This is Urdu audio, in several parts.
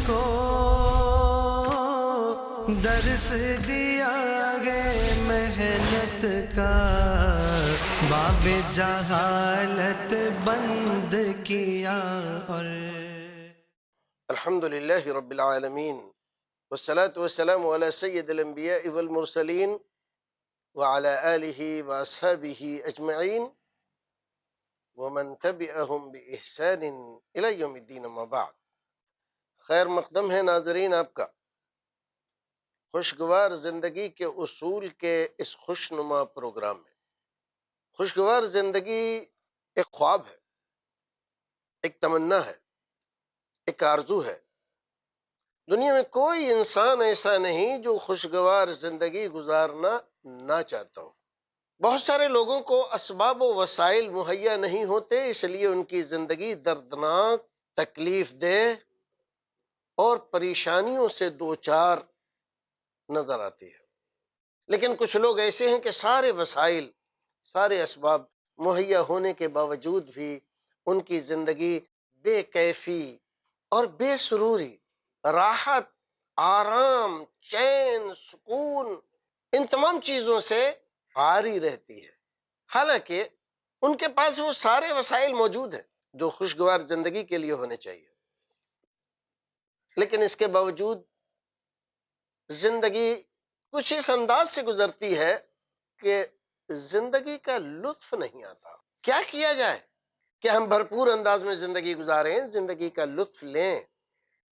کو درس دیا گے محنت کا، باب جہالت بند کیا۔ اور الحمد للہ رب العالمین والصلاة والسلام علی سید الانبیاء والمرسلین وعلی آلہ واصحابہ اجمعین ومن تبعہم بإحسان الی یوم الدین، اما بعد۔ خیر مقدم ہے ناظرین آپ کا خوشگوار زندگی کے اصول کے اس خوشنما پروگرام میں۔ خوشگوار زندگی ایک خواب ہے، ایک تمنا ہے، ایک آرزو ہے۔ دنیا میں کوئی انسان ایسا نہیں جو خوشگوار زندگی گزارنا نہ چاہتا ہو۔ بہت سارے لوگوں کو اسباب و وسائل مہیا نہیں ہوتے، اس لیے ان کی زندگی دردناک، تکلیف دہ اور پریشانیوں سے دوچار نظر آتی ہے۔ لیکن کچھ لوگ ایسے ہیں کہ سارے وسائل، سارے اسباب مہیا ہونے کے باوجود بھی ان کی زندگی بے کیفی اور بے سروری، راحت، آرام، چین، سکون، ان تمام چیزوں سے عاری رہتی ہے، حالانکہ ان کے پاس وہ سارے وسائل موجود ہیں جو خوشگوار زندگی کے لیے ہونے چاہیے، لیکن اس کے باوجود زندگی کچھ اس انداز سے گزرتی ہے کہ زندگی کا لطف نہیں آتا۔ کیا کیا جائے کہ ہم بھرپور انداز میں زندگی گزاریں، زندگی کا لطف لیں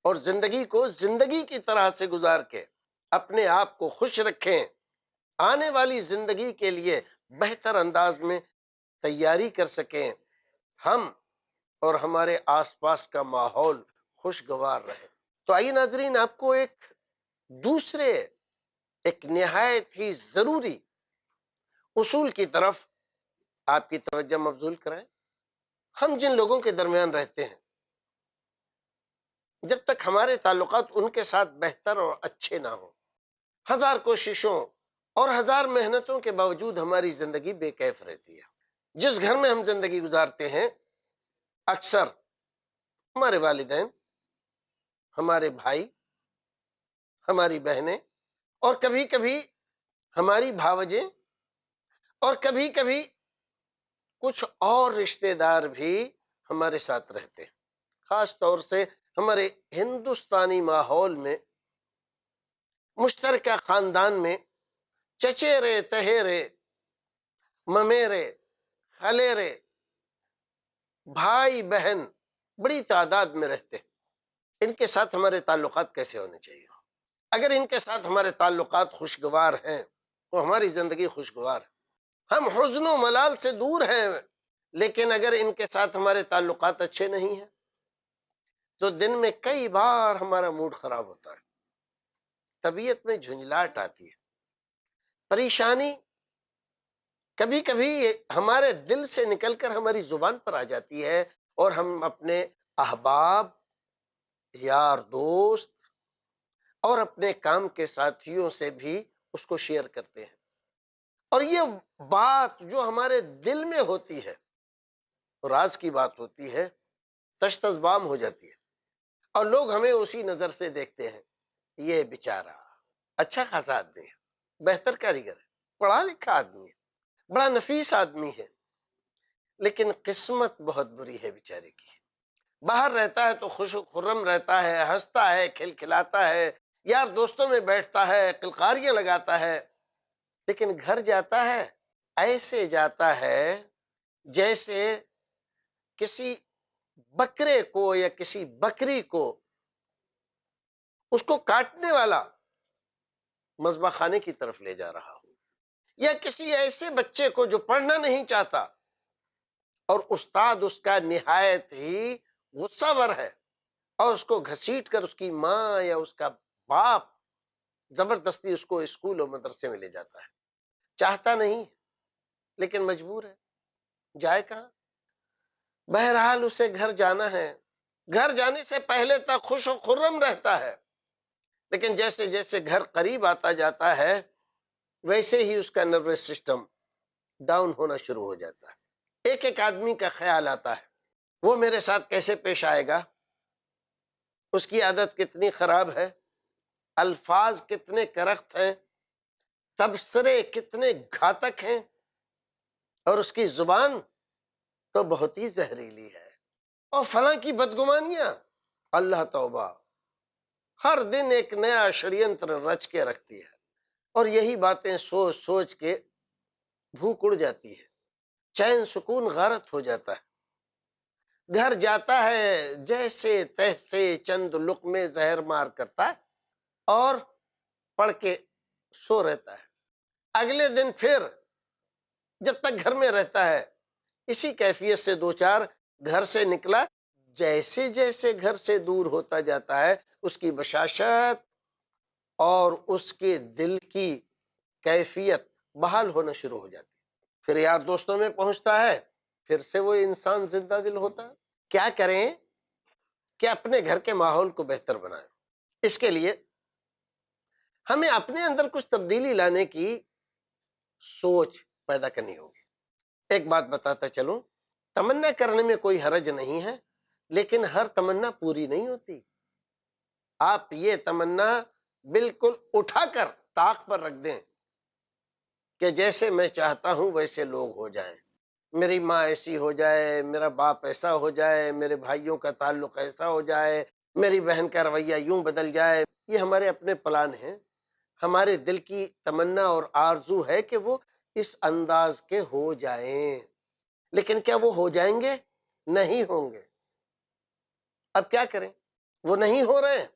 اور زندگی کو زندگی کی طرح سے گزار کے اپنے آپ کو خوش رکھیں، آنے والی زندگی کے لیے بہتر انداز میں تیاری کر سکیں، ہم اور ہمارے آس پاس کا ماحول خوشگوار رہے۔ تو آئیے ناظرین، آپ کو ایک دوسرے، ایک نہایت ہی ضروری اصول کی طرف آپ کی توجہ مبذول کرائیں۔ ہم جن لوگوں کے درمیان رہتے ہیں، جب تک ہمارے تعلقات ان کے ساتھ بہتر اور اچھے نہ ہوں، ہزار کوششوں اور ہزار محنتوں کے باوجود ہماری زندگی بے کیف رہتی ہے۔ جس گھر میں ہم زندگی گزارتے ہیں، اکثر ہمارے والدین، ہمارے بھائی، ہماری بہنیں اور کبھی کبھی ہماری بھاوجیں اور کبھی کبھی کچھ اور رشتہ دار بھی ہمارے ساتھ رہتے ہیں۔ خاص طور سے ہمارے ہندوستانی ماحول میں، مشترکہ خاندان میں چچیرے، تہیرے، ممیرے، خلیرے، بھائی بہن بڑی تعداد میں رہتے ہیں۔ ان کے ساتھ ہمارے تعلقات کیسے ہونے چاہیے؟ اگر ان کے ساتھ ہمارے تعلقات خوشگوار ہیں تو ہماری زندگی خوشگوار ہے۔ ہم حزن و ملال سے دور ہیں، لیکن اگر ان کے ساتھ ہمارے تعلقات اچھے نہیں ہیں تو دن میں کئی بار ہمارا موڈ خراب ہوتا ہے، طبیعت میں جھنجھلاہٹ آتی ہے، پریشانی کبھی کبھی ہمارے دل سے نکل کر ہماری زبان پر آ جاتی ہے اور ہم اپنے احباب، یار دوست اور اپنے کام کے ساتھیوں سے بھی اس کو شیئر کرتے ہیں، اور یہ بات جو ہمارے دل میں ہوتی ہے، راز کی بات ہوتی ہے، تشت ازبام ہو جاتی ہے، اور لوگ ہمیں اسی نظر سے دیکھتے ہیں، یہ بیچارہ اچھا خاصا آدمی ہے، بہتر کاریگر ہے، پڑھا لکھا آدمی ہے، بڑا نفیس آدمی ہے، لیکن قسمت بہت بری ہے بیچارے کی۔ باہر رہتا ہے تو خوش و خرم رہتا ہے، ہنستا ہے، کھلکھلاتا ہے، یار دوستوں میں بیٹھتا ہے، قلقاریاں لگاتا ہے، لیکن گھر جاتا ہے ایسے جاتا ہے جیسے کسی بکرے کو یا کسی بکری کو اس کو کاٹنے والا مذبح خانے کی طرف لے جا رہا ہو، یا کسی ایسے بچے کو جو پڑھنا نہیں چاہتا اور استاد اس کا نہایت ہی غصہ ور ہے اور اس کو گھسیٹ کر اس کی ماں یا اس کا باپ زبردستی اس کو اسکول اور مدرسے میں لے جاتا ہے۔ چاہتا نہیں لیکن مجبور ہے، جائے کہاں؟ بہرحال اسے گھر جانا ہے، گھر جانے سے پہلے تک خوش و خرم رہتا ہے، لیکن جیسے جیسے گھر قریب آتا جاتا ہے ویسے ہی اس کا نروس سسٹم ڈاؤن ہونا شروع ہو جاتا ہے۔ ایک ایک آدمی کا خیال آتا ہے، وہ میرے ساتھ کیسے پیش آئے گا، اس کی عادت کتنی خراب ہے، الفاظ کتنے کرخت ہیں، تبصرے کتنے گھاتک ہیں، اور اس کی زبان تو بہت ہی زہریلی ہے، اور فلاں کی بدگمانیاں، اللہ توبہ، ہر دن ایک نیا شڑینتر رچ کے رکھتی ہے، اور یہی باتیں سوچ سوچ کے بھوک اڑ جاتی ہے، چین سکون غارت ہو جاتا ہے، گھر جاتا ہے جیسے تیسے چند لقمے زہر مار کرتا ہے اور پڑھ کے سو رہتا ہے۔ اگلے دن پھر جب تک گھر میں رہتا ہے اسی کیفیت سے دو چار گھر سے نکلا، جیسے جیسے گھر سے دور ہوتا جاتا ہے اس کی بشاشت اور اس کے دل کی کیفیت بحال ہونا شروع ہو جاتی ہے، پھر یار دوستوں میں پہنچتا ہے، پھر سے وہ انسان زندہ دل ہوتا ہے۔ کیا کریں کہ اپنے گھر کے ماحول کو بہتر بنائیں؟ اس کے لیے ہمیں اپنے اندر کچھ تبدیلی لانے کی سوچ پیدا کرنی ہوگی۔ ایک بات بتاتا چلوں، تمنا کرنے میں کوئی حرج نہیں ہے، لیکن ہر تمنا پوری نہیں ہوتی۔ آپ یہ تمنا بالکل اٹھا کر طاق پر رکھ دیں کہ جیسے میں چاہتا ہوں ویسے لوگ ہو جائیں، میری ماں ایسی ہو جائے، میرا باپ ایسا ہو جائے، میرے بھائیوں کا تعلق ایسا ہو جائے، میری بہن کا رویہ یوں بدل جائے۔ یہ ہمارے اپنے پلان ہیں، ہمارے دل کی تمنا اور آرزو ہے کہ وہ اس انداز کے ہو جائیں، لیکن کیا وہ ہو جائیں گے؟ نہیں ہوں گے۔ اب کیا کریں؟ وہ نہیں ہو رہے ہیں،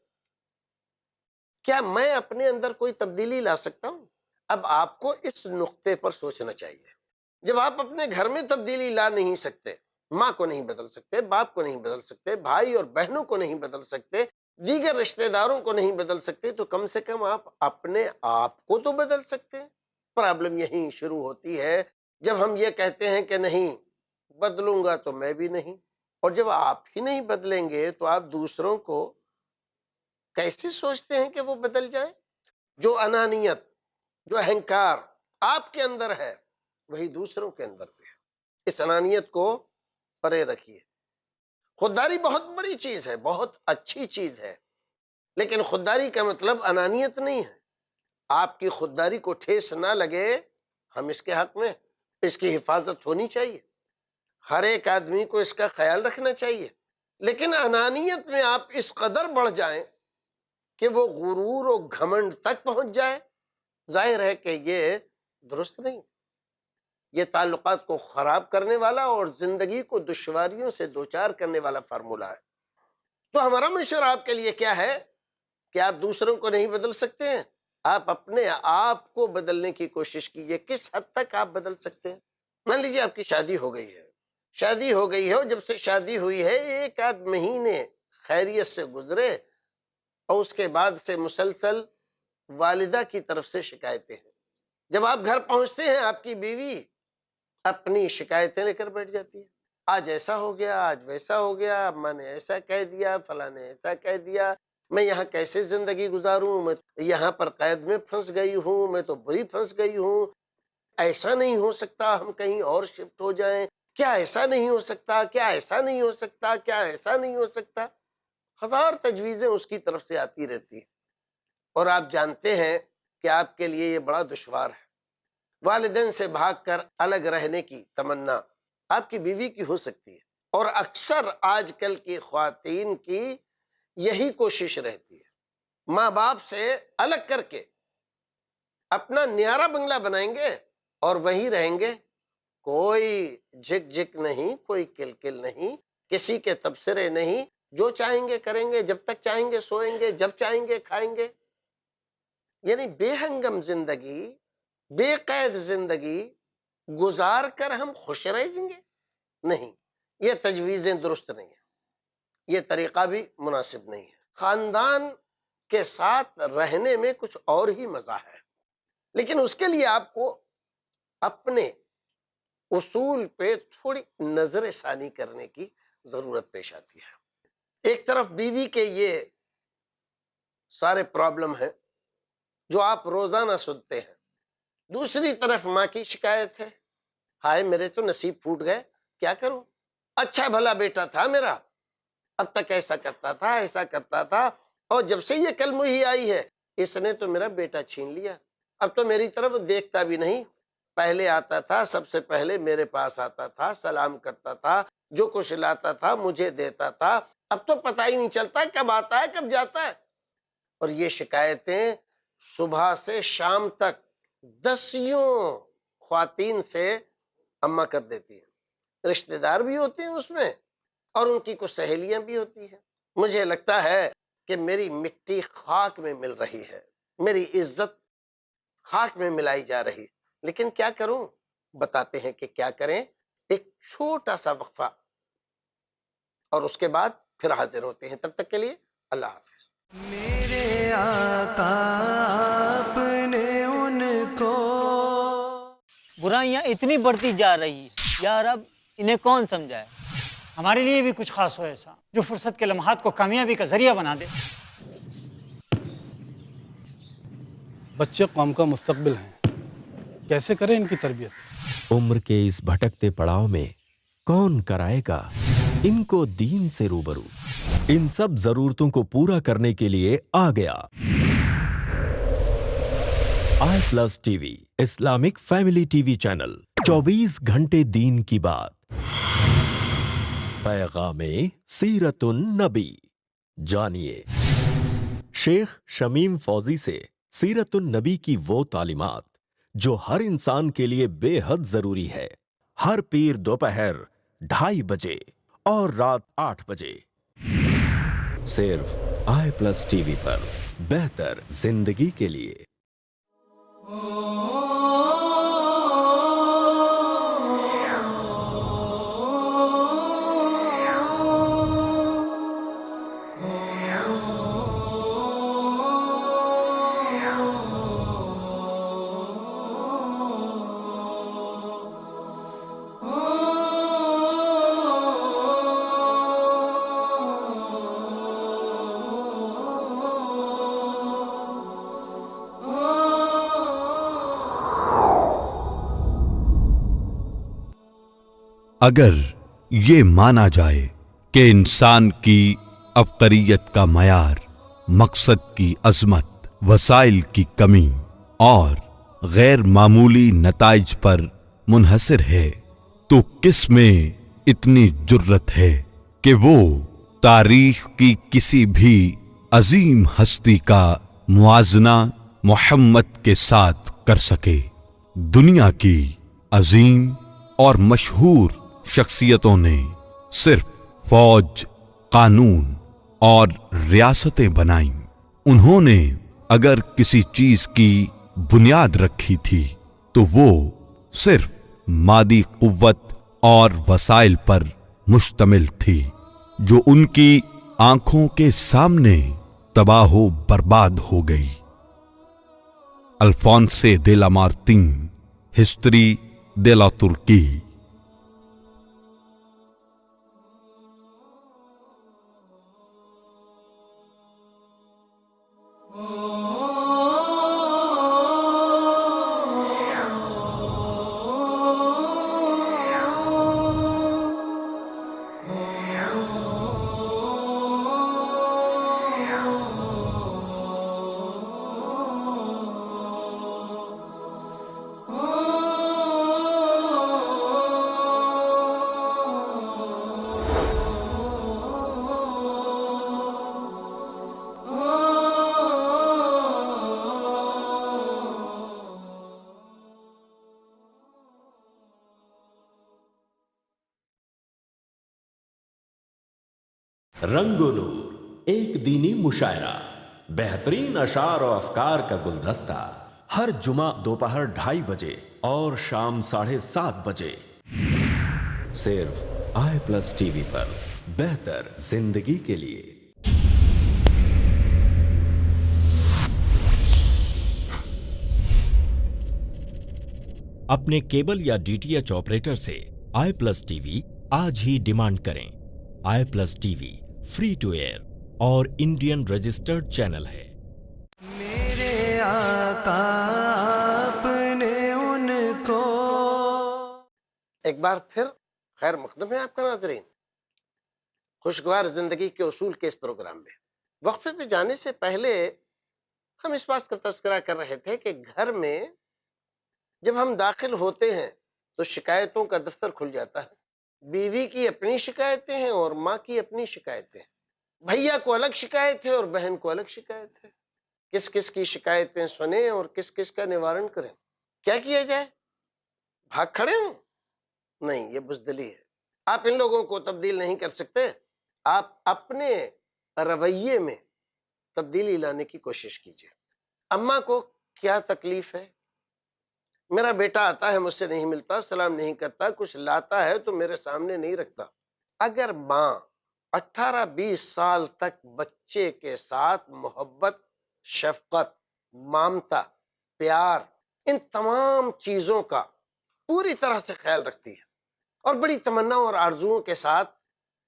کیا میں اپنے اندر کوئی تبدیلی لا سکتا ہوں؟ اب آپ کو اس نقطے پر سوچنا چاہیے۔ جب آپ اپنے گھر میں تبدیلی لا نہیں سکتے، ماں کو نہیں بدل سکتے، باپ کو نہیں بدل سکتے، بھائی اور بہنوں کو نہیں بدل سکتے، دیگر رشتہ داروں کو نہیں بدل سکتے، تو کم سے کم آپ اپنے آپ کو تو بدل سکتے ہیں۔ پرابلم یہیں شروع ہوتی ہے جب ہم یہ کہتے ہیں کہ نہیں بدلوں گا تو میں بھی نہیں، اور جب آپ ہی نہیں بدلیں گے تو آپ دوسروں کو کیسے سوچتے ہیں کہ وہ بدل جائیں؟ جو انانیت، جو اہنکار آپ کے اندر ہے وہی دوسروں کے اندر بھی ہے۔ اس انانیت کو پرے رکھیے۔ خودداری بہت بڑی چیز ہے، بہت اچھی چیز ہے، لیکن خودداری کا مطلب انانیت نہیں ہے۔ آپ کی خودداری کو ٹھیس نہ لگے، ہم اس کے حق میں، اس کی حفاظت ہونی چاہیے، ہر ایک آدمی کو اس کا خیال رکھنا چاہیے، لیکن انانیت میں آپ اس قدر بڑھ جائیں کہ وہ غرور و گھمنڈ تک پہنچ جائے، ظاہر ہے کہ یہ درست نہیں، یہ تعلقات کو خراب کرنے والا اور زندگی کو دشواریوں سے دوچار کرنے والا فارمولہ ہے۔ تو ہمارا مشورہ آپ کے لیے کیا ہے کہ آپ دوسروں کو نہیں بدل سکتے ہیں، آپ اپنے آپ کو بدلنے کی کوشش کیجیے۔ کس حد تک آپ بدل سکتے ہیں؟ مان لیجیے آپ کی شادی ہو گئی ہے، شادی ہو گئی ہے اور جب سے شادی ہوئی ہے ایک آدھ مہینے خیریت سے گزرے اور اس کے بعد سے مسلسل والدہ کی طرف سے شکایتیں ہیں۔ جب آپ گھر پہنچتے ہیں آپ کی بیوی اپنی شکایتیں لے کر بیٹھ جاتی ہے، آج ایسا ہو گیا، آج ویسا ہو گیا، اماں نے ایسا کہہ دیا، فلاں نے ایسا کہہ دیا، میں یہاں کیسے زندگی گزاروں، میں یہاں پر قید میں پھنس گئی ہوں، میں تو بری پھنس گئی ہوں، ایسا نہیں ہو سکتا ہم کہیں اور شفٹ ہو جائیں، کیا ایسا نہیں ہو سکتا، کیا ایسا نہیں ہو سکتا، کیا ایسا نہیں ہو سکتا، ہزار تجویزیں اس کی طرف سے آتی رہتی ہیں، اور آپ جانتے ہیں کہ آپ کے لیے یہ بڑا دشوار ہے۔ والدین سے بھاگ کر الگ رہنے کی تمنا آپ کی بیوی کی ہو سکتی ہے، اور اکثر آج کل کی خواتین کی یہی کوشش رہتی ہے، ماں باپ سے الگ کر کے اپنا نیارہ بنگلہ بنائیں گے اور وہیں رہیں گے، کوئی جھک جھک نہیں، کوئی کل نہیں، کسی کے تبصرے نہیں، جو چاہیں گے کریں گے، جب تک چاہیں گے سوئیں گے، جب چاہیں گے کھائیں گے، یعنی بے ہنگم زندگی، بے قید زندگی گزار کر ہم خوش رہیں گے؟ نہیں، یہ تجویزیں درست نہیں ہیں، یہ طریقہ بھی مناسب نہیں ہے۔ خاندان کے ساتھ رہنے میں کچھ اور ہی مزہ ہے، لیکن اس کے لیے آپ کو اپنے اصول پہ تھوڑی نظر ثانی کرنے کی ضرورت پیش آتی ہے۔ ایک طرف بیوی کے یہ سارے پرابلم ہیں جو آپ روزانہ سنتے ہیں، دوسری طرف ماں کی شکایت ہے، ہائے میرے تو نصیب پھوٹ گئے، کیا کروں، اچھا بھلا بیٹا تھا میرا، اب تک ایسا کرتا تھا، ایسا کرتا تھا، اور جب سے یہ کلمہ ہی آئی ہے اس نے تو میرا بیٹا چھین لیا، اب تو میری طرف دیکھتا بھی نہیں۔ پہلے آتا تھا، سب سے پہلے میرے پاس آتا تھا، سلام کرتا تھا، جو کچھ لاتا تھا مجھے دیتا تھا، اب تو پتہ ہی نہیں چلتا کب آتا ہے کب جاتا ہے۔ اور یہ شکایتیں صبح سے شام تک دسیوں خواتین سے اماں کر دیتی ہیں، رشتہ دار بھی ہوتے ہیں اس میں، اور ان کی کچھ سہیلیاں بھی ہوتی ہیں۔ مجھے لگتا ہے کہ میری مٹی خاک میں مل رہی ہے، میری عزت خاک میں ملائی جا رہی، لیکن کیا کروں؟ بتاتے ہیں کہ کیا کریں، ایک چھوٹا سا وقفہ اور اس کے بعد پھر حاضر ہوتے ہیں۔ تب تک کے لیے اللہ حافظ۔ میرے آقا آپ نے ان کو برائیاں اتنی بڑھتی جا رہی ہے، یا رب انہیں کون سمجھائے؟ ہمارے لیے بھی کچھ خاص ہو ایسا جو فرصت کے لمحات کو کامیابی کا ذریعہ بنا دے۔ بچے قوم کا مستقبل ہیں، کیسے کریں ان کی تربیت؟ عمر کے اس بھٹکتے پڑاؤ میں کون کرائے گا ان کو دین سے روبرو؟ ان سب ضرورتوں کو پورا کرنے کے لیے آ گیا I plus TV, Islamic family TV channel, 24 گھنٹے دین کی بات۔ پیغام سیرت النبی، جانیے شیخ شمیم فوزی سے سیرت النبی کی وہ تعلیمات جو ہر انسان کے لیے بے حد ضروری ہے، ہر پیر دوپہر 2:30 بجے اور رات 8 بجے، صرف آئی پلس ٹی وی پر، بہتر زندگی کے لیے۔ اگر یہ مانا جائے کہ انسان کی عبقریت کا معیار مقصد کی عظمت، وسائل کی کمی اور غیر معمولی نتائج پر منحصر ہے، تو کس میں اتنی جرت ہے کہ وہ تاریخ کی کسی بھی عظیم ہستی کا موازنہ محمد کے ساتھ کر سکے؟ دنیا کی عظیم اور مشہور شخصیتوں نے صرف فوج، قانون اور ریاستیں بنائیں۔ انہوں نے اگر کسی چیز کی بنیاد رکھی تھی تو وہ صرف مادی قوت اور وسائل پر مشتمل تھی، جو ان کی آنکھوں کے سامنے تباہ و برباد ہو گئی۔ الفونسے دے لامارتین، ہسٹری دے لا ترکی۔ رنگ و نور، ایک دینی مشاعرہ، بہترین اشعار و افکار کا گلدستہ، ہر جمعہ دوپہر 2:30 بجے اور شام 7:30 بجے، صرف آئی پلس ٹی وی پر، بہتر زندگی کے لیے۔ اپنے کیبل یا ڈی ٹی ایچ آپریٹر سے آئی پلس ٹی وی آج ہی ڈیمانڈ کریں۔ I plus TV free to air اور انڈین رجسٹرڈ چینل ہے۔ میرے آقا آپ نے ان کو ایک بار پھر خیر مقدم ہے آپ کا ناظرین۔ خوشگوار زندگی کے اصول کے اس پروگرام میں۔ وقفے پہ جانے سے پہلے ہم اس بات کا تذکرہ کر رہے تھے کہ گھر میں جب ہم داخل ہوتے ہیں تو شکایتوں کا دفتر کھل جاتا ہے۔ بیوی کی اپنی شکایتیں ہیں اور ماں کی اپنی شکایتیں ہیں، بھیا کو الگ شکایت ہے اور بہن کو الگ شکایت ہے۔ کس کس کی شکایتیں سنیں اور کس کس کا نوارن کریں؟ کیا کیا جائے؟ بھاگ کھڑے ہوں؟ نہیں، یہ بزدلی ہے۔ آپ ان لوگوں کو تبدیل نہیں کر سکتے۔ آپ اپنے رویے میں تبدیلی لانے کی کوشش کیجیے۔ اماں کو کیا تکلیف ہے؟ میرا بیٹا آتا ہے، مجھ سے نہیں ملتا، سلام نہیں کرتا، کچھ لاتا ہے تو میرے سامنے نہیں رکھتا۔ اگر ماں 18-20 سال تک بچے کے ساتھ محبت، شفقت، مامتا، پیار، ان تمام چیزوں کا پوری طرح سے خیال رکھتی ہے اور بڑی تمنا اور آرزوؤں کے ساتھ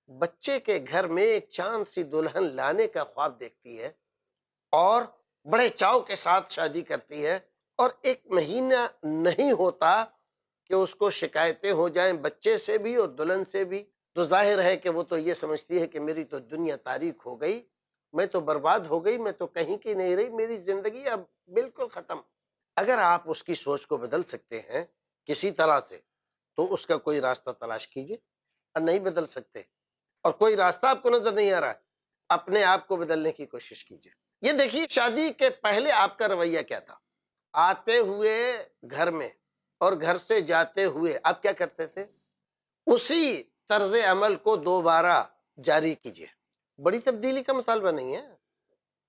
بچے کے گھر میں ایک چاند سی دلہن لانے کا خواب دیکھتی ہے اور بڑے چاؤ کے ساتھ شادی کرتی ہے، اور 1 مہینہ نہیں ہوتا کہ اس کو شکایتیں ہو جائیں بچے سے بھی اور دلہن سے بھی، تو ظاہر ہے کہ وہ تو یہ سمجھتی ہے کہ میری تو دنیا تاریک ہو گئی، میں تو برباد ہو گئی، میں تو کہیں کی نہیں رہی، میری زندگی اب بالکل ختم۔ اگر آپ اس کی سوچ کو بدل سکتے ہیں کسی طرح سے تو اس کا کوئی راستہ تلاش کیجیے، اور نہیں بدل سکتے اور کوئی راستہ آپ کو نظر نہیں آ رہا ہے، اپنے آپ کو بدلنے کی کوشش کیجیے۔ یہ دیکھیے شادی کے پہلے آپ کا رویہ کیا تھا؟ آتے ہوئے گھر میں اور گھر سے جاتے ہوئے آپ کیا کرتے تھے؟ اسی طرز عمل کو دوبارہ جاری کیجیے۔ بڑی تبدیلی کا مطالبہ نہیں ہے،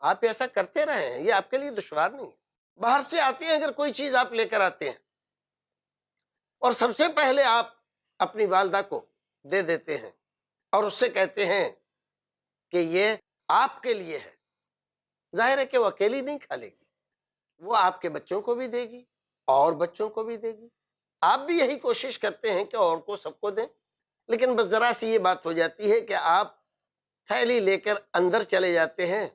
آپ ایسا کرتے رہے ہیں، یہ آپ کے لیے دشوار نہیں ہے۔ باہر سے آتے ہیں، اگر کوئی چیز آپ لے کر آتے ہیں اور سب سے پہلے آپ اپنی والدہ کو دے دیتے ہیں اور اس سے کہتے ہیں کہ یہ آپ کے لیے ہے، ظاہر ہے کہ وہ اکیلی نہیں کھا لے گی، وہ آپ کے بچوں کو بھی دے گی اور بچوں کو بھی دے گی۔ آپ بھی یہی کوشش کرتے ہیں کہ اور کو سب کو دیں، لیکن بس ذرا سی یہ بات ہو جاتی ہے کہ آپ تھیلی لے کر اندر چلے جاتے ہیں،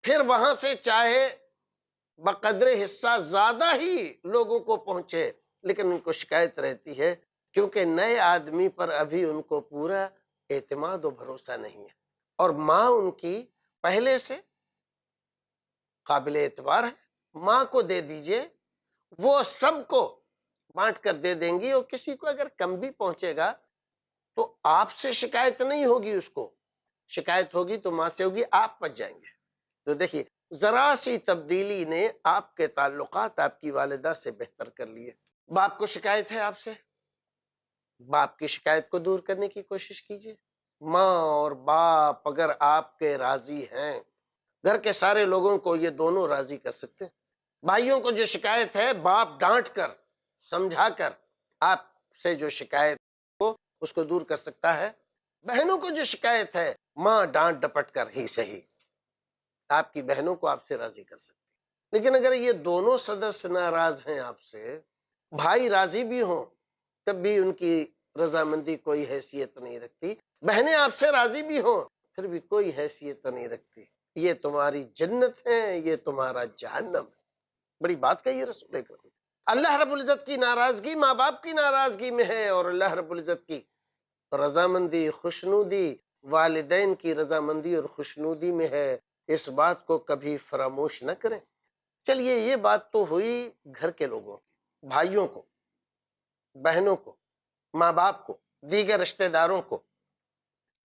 پھر وہاں سے چاہے بقدر حصہ زیادہ ہی لوگوں کو پہنچے، لیکن ان کو شکایت رہتی ہے کیونکہ نئے آدمی پر ابھی ان کو پورا اعتماد و بھروسہ نہیں ہے، اور ماں ان کی پہلے سے قابل اعتبار ہے۔ ماں کو دے دیجئے، وہ سب کو بانٹ کر دے دیں گی، اور کسی کو اگر کم بھی پہنچے گا تو آپ سے شکایت نہیں ہوگی، اس کو شکایت ہوگی تو ماں سے ہوگی، آپ بچ جائیں گے۔ تو دیکھیے ذرا سی تبدیلی نے آپ کے تعلقات آپ کی والدہ سے بہتر کر لیے۔ باپ کو شکایت ہے آپ سے، باپ کی شکایت کو دور کرنے کی کوشش کیجیے۔ ماں اور باپ اگر آپ کے راضی ہیں، گھر کے سارے لوگوں کو یہ دونوں راضی کر سکتے ہیں۔ بھائیوں کو جو شکایت ہے، باپ ڈانٹ کر سمجھا کر آپ سے جو شکایت ہو اس کو دور کر سکتا ہے۔ بہنوں کو جو شکایت ہے، ماں ڈانٹ ڈپٹ کر ہی صحیح آپ کی بہنوں کو آپ سے راضی کر سکتی ہے۔ لیکن اگر یہ دونوں سدس ناراض ہیں آپ سے، بھائی راضی بھی ہوں تب بھی ان کی رضامندی کوئی حیثیت نہیں رکھتی، بہنیں آپ سے راضی بھی ہوں پھر بھی کوئی حیثیت نہیں رکھتی، یہ تمہاری جنت ہے، یہ تمہارا جہنم ہے۔ بڑی بات کہی رسول اکرم۔ اللہ رب العزت کی ناراضگی ماں باپ کی ناراضگی میں ہے، اور اللہ رب العزت کی رضامندی، خوشنودی والدین کی رضامندی اور خوشنودی میں ہے۔ اس بات کو کبھی فراموش نہ کریں۔ چلیے یہ بات تو ہوئی گھر کے لوگوں کی، بھائیوں کو، بہنوں کو، ماں باپ کو، دیگر رشتہ داروں کو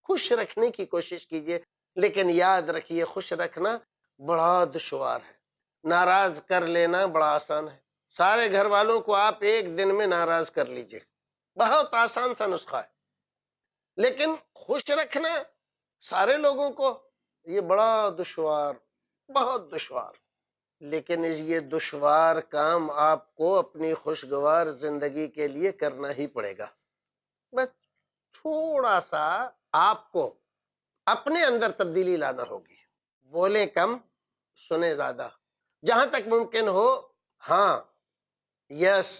خوش رکھنے کی کوشش کیجیے، لیکن یاد رکھیے خوش رکھنا بڑا دشوار ہے، ناراض کر لینا بڑا آسان ہے۔ سارے گھر والوں کو آپ ایک دن میں ناراض کر لیجئے، بہت آسان سا نسخہ ہے، لیکن خوش رکھنا سارے لوگوں کو یہ بڑا دشوار، بہت دشوار۔ لیکن یہ دشوار کام آپ کو اپنی خوشگوار زندگی کے لیے کرنا ہی پڑے گا۔ بس تھوڑا سا آپ کو اپنے اندر تبدیلی لانا ہوگی، بولیں کم سنیں زیادہ، جہاں تک ممکن ہو ہاں، یس،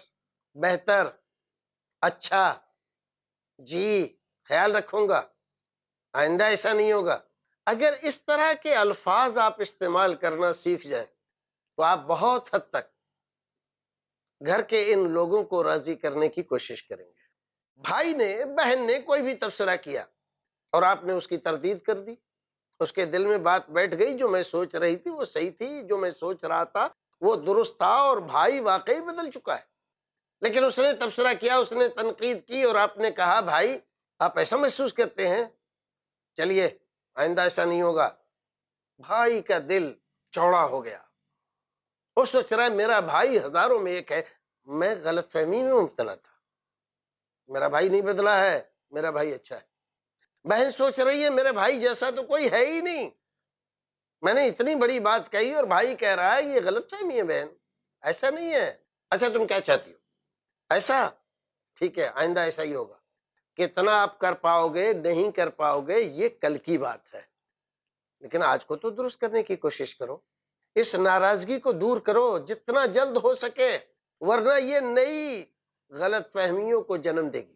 بہتر، اچھا، جی، خیال رکھوں گا، آئندہ ایسا نہیں ہوگا۔ اگر اس طرح کے الفاظ آپ استعمال کرنا سیکھ جائیں تو آپ بہت حد تک گھر کے ان لوگوں کو راضی کرنے کی کوشش کریں گے۔ بھائی نے، بہن نے کوئی بھی تبصرہ کیا اور آپ نے اس کی تردید کر دی، اس کے دل میں بات بیٹھ گئی، جو میں سوچ رہی تھی وہ صحیح تھی، جو میں سوچ رہا تھا وہ درست تھا، اور بھائی واقعی بدل چکا ہے۔ لیکن اس نے تبصرہ کیا، اس نے تنقید کی، اور آپ نے کہا بھائی آپ ایسا محسوس کرتے ہیں، چلیے آئندہ ایسا نہیں ہوگا۔ بھائی کا دل چوڑا ہو گیا، وہ سوچ رہا ہے میرا بھائی ہزاروں میں ایک ہے، میں غلط فہمی میں مبتلا تھا، میرا بھائی نہیں بدلا ہے، میرا بھائی اچھا ہے۔ بہن سوچ رہی ہے میرے بھائی جیسا تو کوئی ہے ہی نہیں، میں نے اتنی بڑی بات کہی اور بھائی کہہ رہا ہے یہ غلط فہمی ہے، بہن ایسا نہیں ہے۔ اچھا تم کیا چاہتی ہو؟ ایسا ٹھیک ہے، آئندہ ایسا ہی ہوگا۔ کتنا آپ کر پاؤ گے نہیں کر پاؤ گے یہ کل کی بات ہے، لیکن آج کو تو درست کرنے کی کوشش کرو، اس ناراضگی کو دور کرو جتنا جلد ہو سکے، ورنہ یہ نئی غلط فہمیوں کو جنم دے گی۔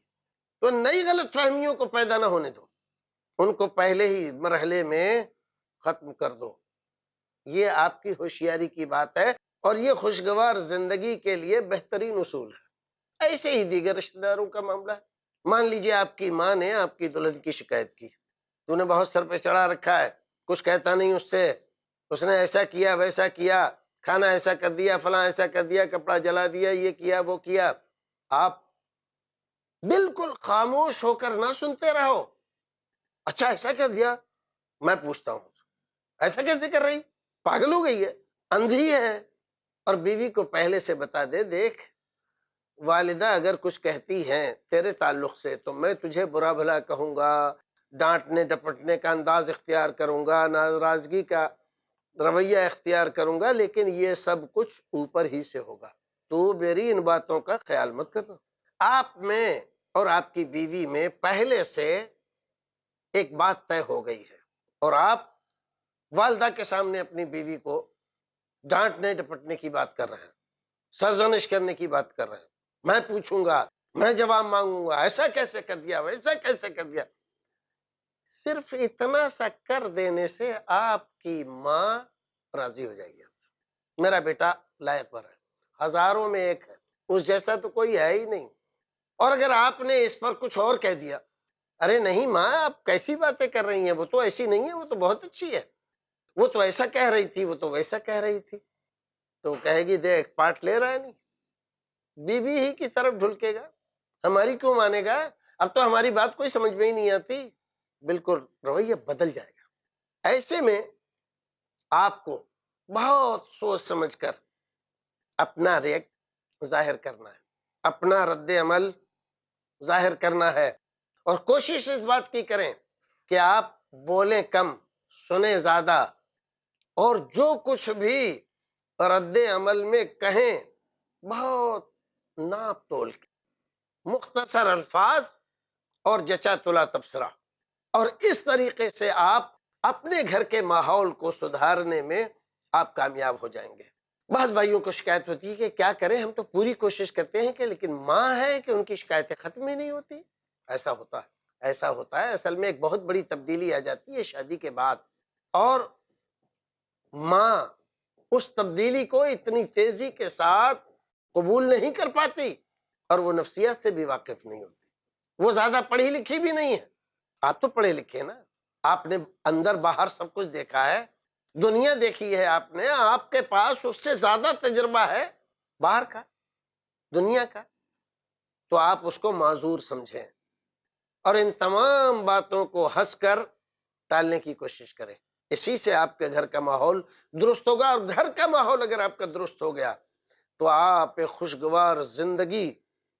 تو نئی غلط فہمیوں کو پیدا نہ ہونے دو، ان کو پہلے ہی مرحلے میں ختم کر دو۔ یہ آپ کی ہوشیاری کی بات ہے، اور یہ خوشگوار زندگی کے لیے بہترین اصول ہے۔ ایسے ہی دیگر رشتہ داروں کا معاملہ ہے۔ مان لیجئے آپ کی ماں نے آپ کی دلہن کی شکایت کی، تو نے بہت سر پہ چڑھا رکھا ہے، کچھ کہتا نہیں اس سے، اس نے ایسا کیا ویسا کیا، کھانا ایسا کر دیا، فلاں ایسا کر دیا، کپڑا جلا دیا، یہ کیا وہ کیا۔ آپ بالکل خاموش ہو کر نہ سنتے رہو۔ اچھا ایسا کر دیا، میں پوچھتا ہوں ایسا کیسے کر رہی؟ پاگل ہو گئی ہے، اندھی ہے؟ اور بیوی کو پہلے سے بتا دے، دیکھ والدہ اگر کچھ کہتی ہیں تیرے تعلق سے تو میں تجھے برا بھلا کہوں گا، ڈانٹنے ڈپٹنے کا انداز اختیار کروں گا، ناراضگی کا رویہ اختیار کروں گا، لیکن یہ سب کچھ اوپر ہی سے ہوگا، تو میری ان باتوں کا خیال مت کرنا۔ آپ میں اور آپ کی بیوی میں پہلے سے ایک بات طے ہو گئی ہے، اور آپ والدہ کے سامنے اپنی بیوی کو ڈانٹنے ڈپٹنے کی بات کر رہے ہیں، سرزنش کرنے کی بات کر رہے ہیں، میں پوچھوں گا، میں جواب مانگوں گا، ایسا کیسے کر دیا ویسا کیسے کر دیا۔ صرف اتنا سا کر دینے سے آپ کی ماں راضی ہو جائے گی، میرا بیٹا لائق پر ہے، ہزاروں میں ایک ہے، اس جیسا تو کوئی ہے ہی نہیں۔ اور اگر آپ نے اس پر کچھ اور کہہ دیا، ارے نہیں ماں آپ کیسی باتیں کر رہی ہیں، وہ تو ایسی نہیں ہے، وہ تو بہت اچھی ہے، وہ تو ایسا کہہ رہی تھی، وہ تو ویسا کہہ رہی تھی، تو کہے گی دیکھ پارٹ لے رہا ہے نہیں، بیوی ہی کی طرف ڈھلکے گا، ہماری کیوں مانے گا، اب تو ہماری بات کوئی سمجھ میں ہی نہیں آتی، بالکل رویہ بدل جائے گا۔ ایسے میں آپ کو بہت سوچ سمجھ کر اپنا ریئیکٹ ظاہر کرنا ہے، اپنا رد عمل ظاہر کرنا ہے، اور کوشش اس بات کی کریں کہ آپ بولیں کم سنیں زیادہ، اور جو کچھ بھی رد عمل میں کہیں بہت ناپ تول کے مختصر الفاظ اور جچا تلا تبصرہ، اور اس طریقے سے آپ اپنے گھر کے ماحول کو سدھارنے میں آپ کامیاب ہو جائیں گے۔ بعض بھائیوں کو شکایت ہوتی ہے کہ کیا کریں، ہم تو پوری کوشش کرتے ہیں کہ لیکن ماں ہے کہ ان کی شکایتیں ختم ہی نہیں ہوتی۔ ایسا ہوتا ہے، ایسا ہوتا ہے، اصل میں ایک بہت بڑی تبدیلی آ جاتی ہے شادی کے بعد، اور ماں اس تبدیلی کو اتنی تیزی کے ساتھ قبول نہیں کر پاتی، اور وہ نفسیات سے بھی واقف نہیں ہوتی، وہ زیادہ پڑھی لکھی بھی نہیں ہے۔ آپ تو پڑھے لکھے نا، آپ نے اندر باہر سب کچھ دیکھا ہے، دنیا دیکھی ہے آپ نے، آپ کے پاس اس سے زیادہ تجربہ ہے باہر کا، دنیا کا، تو آپ اس کو معذور سمجھیں، اور ان تمام باتوں کو ہنس کر ٹالنے کی کوشش کریں۔ اسی سے آپ کے گھر کا ماحول درست ہوگا، اور گھر کا ماحول اگر آپ کا درست ہو گیا تو آپ ایک خوشگوار زندگی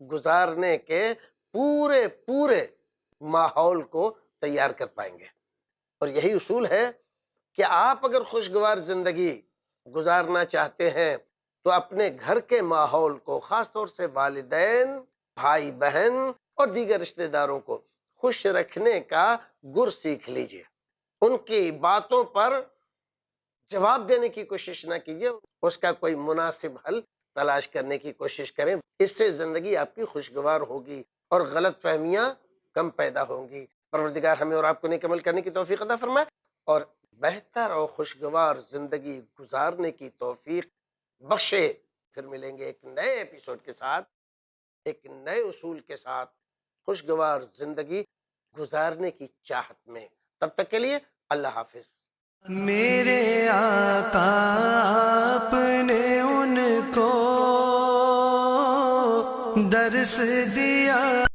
گزارنے کے پورے ماحول کو تیار کر پائیں گے۔ اور یہی اصول ہے کہ آپ اگر خوشگوار زندگی گزارنا چاہتے ہیں تو اپنے گھر کے ماحول کو، خاص طور سے والدین، بھائی بہن اور دیگر رشتہ داروں کو خوش رکھنے کا گر سیکھ لیجئے، ان کی باتوں پر جواب دینے کی کوشش نہ کیجیے، اس کا کوئی مناسب حل تلاش کرنے کی کوشش کریں، اس سے زندگی آپ کی خوشگوار ہوگی اور غلط فہمیاں کم پیدا ہوں گی۔ پروردگار ہمیں اور آپ کو نیک عمل کرنے کی توفیق عطا فرمائے، اور بہتر اور خوشگوار زندگی گزارنے کی توفیق بخشے۔ پھر ملیں گے ایک نئے ایپیسوڈ کے ساتھ، ایک نئے اصول کے ساتھ، خوشگوار زندگی گزارنے کی چاہت میں. تب تک کے لیے اللہ حافظ. میرے آقا آپ نے ان کو درس دیا.